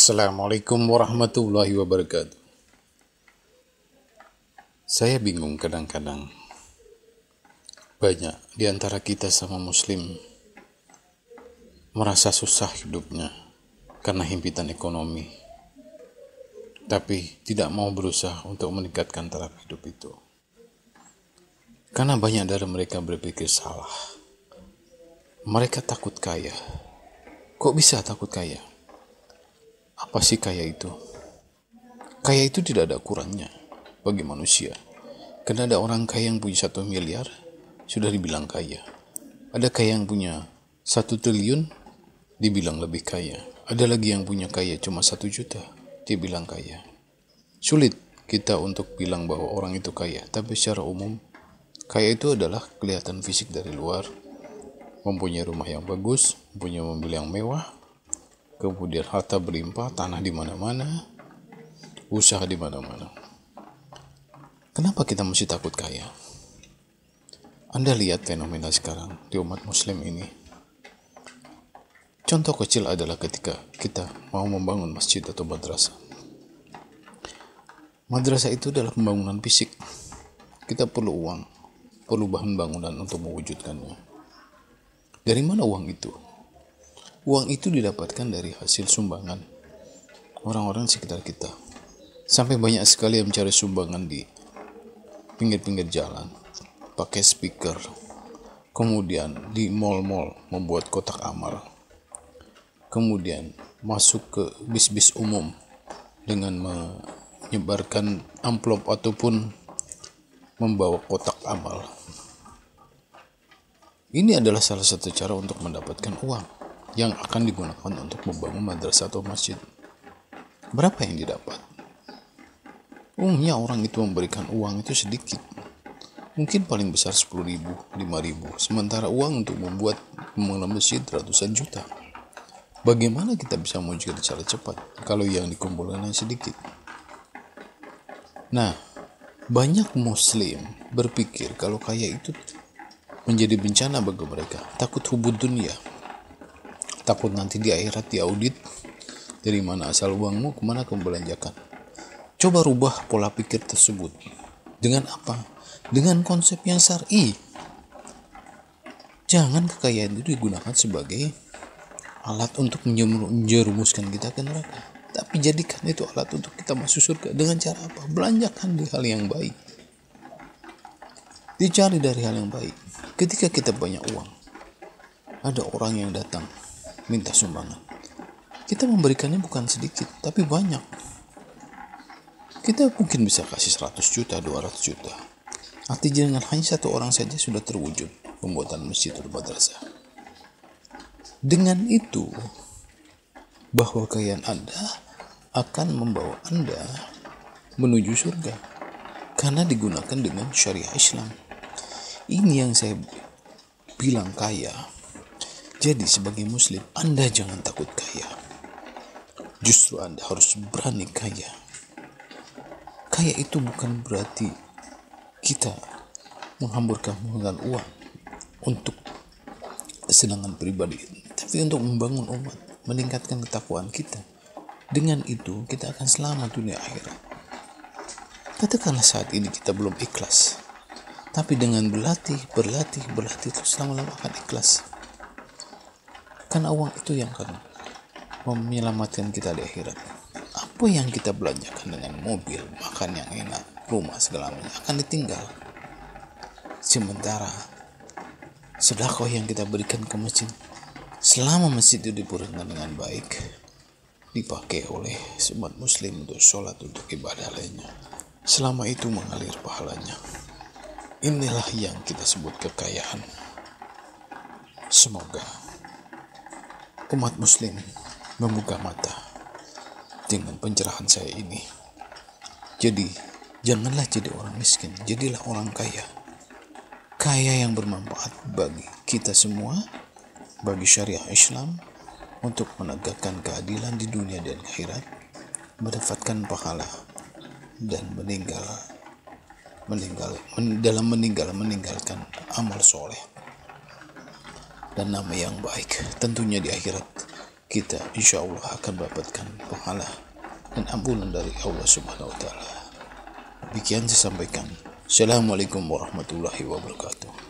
Assalamualaikum warahmatullahi wabarakatuh. Saya bingung kadang-kadang. Banyak di antara kita sama muslim merasa susah hidupnya karena himpitan ekonomi, tapi tidak mau berusaha untuk meningkatkan taraf hidup itu. Karena banyak dari mereka berpikir salah. Mereka takut kaya. Kok bisa takut kaya? Apa sih kaya itu? Kaya itu tidak ada ukurannya bagi manusia. Karena ada orang kaya yang punya 1 miliar, sudah dibilang kaya. Ada kaya yang punya 1 triliun, dibilang lebih kaya. Ada lagi yang punya kaya cuma 1 juta, dibilang kaya. Sulit kita untuk bilang bahwa orang itu kaya, tapi secara umum, kaya itu adalah kelihatan fisik dari luar, mempunyai rumah yang bagus, mempunyai mobil yang mewah, kemudian harta berlimpah, tanah di mana-mana, usaha di mana-mana. Kenapa kita mesti takut kaya? Anda lihat fenomena sekarang di umat muslim ini. Contoh kecil adalah ketika kita mau membangun masjid atau madrasah. Madrasah itu adalah pembangunan fisik. Kita perlu uang, perlu bahan bangunan untuk mewujudkannya. Dari mana uang itu? Uang itu didapatkan dari hasil sumbangan orang-orang sekitar kita. Sampai banyak sekali yang mencari sumbangan di pinggir-pinggir jalan, pakai speaker, kemudian di mal-mal membuat kotak amal, kemudian masuk ke bis-bis umum dengan menyebarkan amplop ataupun membawa kotak amal. Ini adalah salah satu cara untuk mendapatkan uang yang akan digunakan untuk membangun madrasah atau masjid. Berapa yang didapat? Umumnya orang itu memberikan uang itu sedikit. Mungkin paling besar 10.000, 5.000. Sementara uang untuk membuat pembangunan masjid ratusan juta. Bagaimana kita bisa mewujudkan secara cepat kalau yang dikumpulkan hanya sedikit? Nah, banyak muslim berpikir kalau kaya itu menjadi bencana bagi mereka. Takut hubud dunia. Takut nanti di akhirat diaudit, dari mana asal uangmu, kemana kamu belanjakan. Coba rubah pola pikir tersebut. Dengan apa? Dengan konsep yang syar'i. Jangan kekayaan itu digunakan sebagai alat untuk menjerumuskan kita ke neraka. Tapi jadikan itu alat untuk kita masuk surga. Dengan cara apa? Belanjakan di hal yang baik. Dicari dari hal yang baik. Ketika kita banyak uang, ada orang yang datang minta sumbangan. Kita memberikannya bukan sedikit, tapi banyak. Kita mungkin bisa kasih 100 juta, 200 juta. Artinya dengan hanya 1 orang saja sudah terwujud pembuatan masjid atau madrasah. Dengan itu, bahwa kekayaan Anda akan membawa Anda menuju surga. Karena digunakan dengan syariah Islam. Ini yang saya bilang kaya. Jadi sebagai muslim, Anda jangan takut kaya. Justru Anda harus berani kaya. Kaya itu bukan berarti kita menghamburkan menggunakan uang untuk kesenangan pribadi, tapi untuk membangun umat, meningkatkan ketakwaan kita. Dengan itu kita akan selamat dunia akhirat. Katakanlah saat ini kita belum ikhlas, tapi dengan berlatih terus lama-lama akan ikhlas. Karena uang itu yang akan menyelamatkan kita di akhirat. Apa yang kita belanjakan dengan mobil, makan yang enak, rumah segala macam akan ditinggal. Sementara sedekah yang kita berikan ke masjid, selama masjid itu dipurunkan dengan baik, dipakai oleh umat muslim untuk sholat, untuk ibadah lainnya, selama itu mengalir pahalanya. Inilah yang kita sebut kekayaan. Semoga umat muslim membuka mata dengan pencerahan saya ini. Jadi, janganlah jadi orang miskin, jadilah orang kaya. Kaya yang bermanfaat bagi kita semua, bagi syariah Islam, untuk menegakkan keadilan di dunia dan akhirat, mendapatkan pahala, dan meninggalkan amal soleh dan nama yang baik tentunya di akhirat. kita insya Allah akan mendapatkan pahala dan ampunan dari Allah Subhanahu wa Ta'ala. Demikian saya sampaikan. Assalamualaikum warahmatullahi wabarakatuh.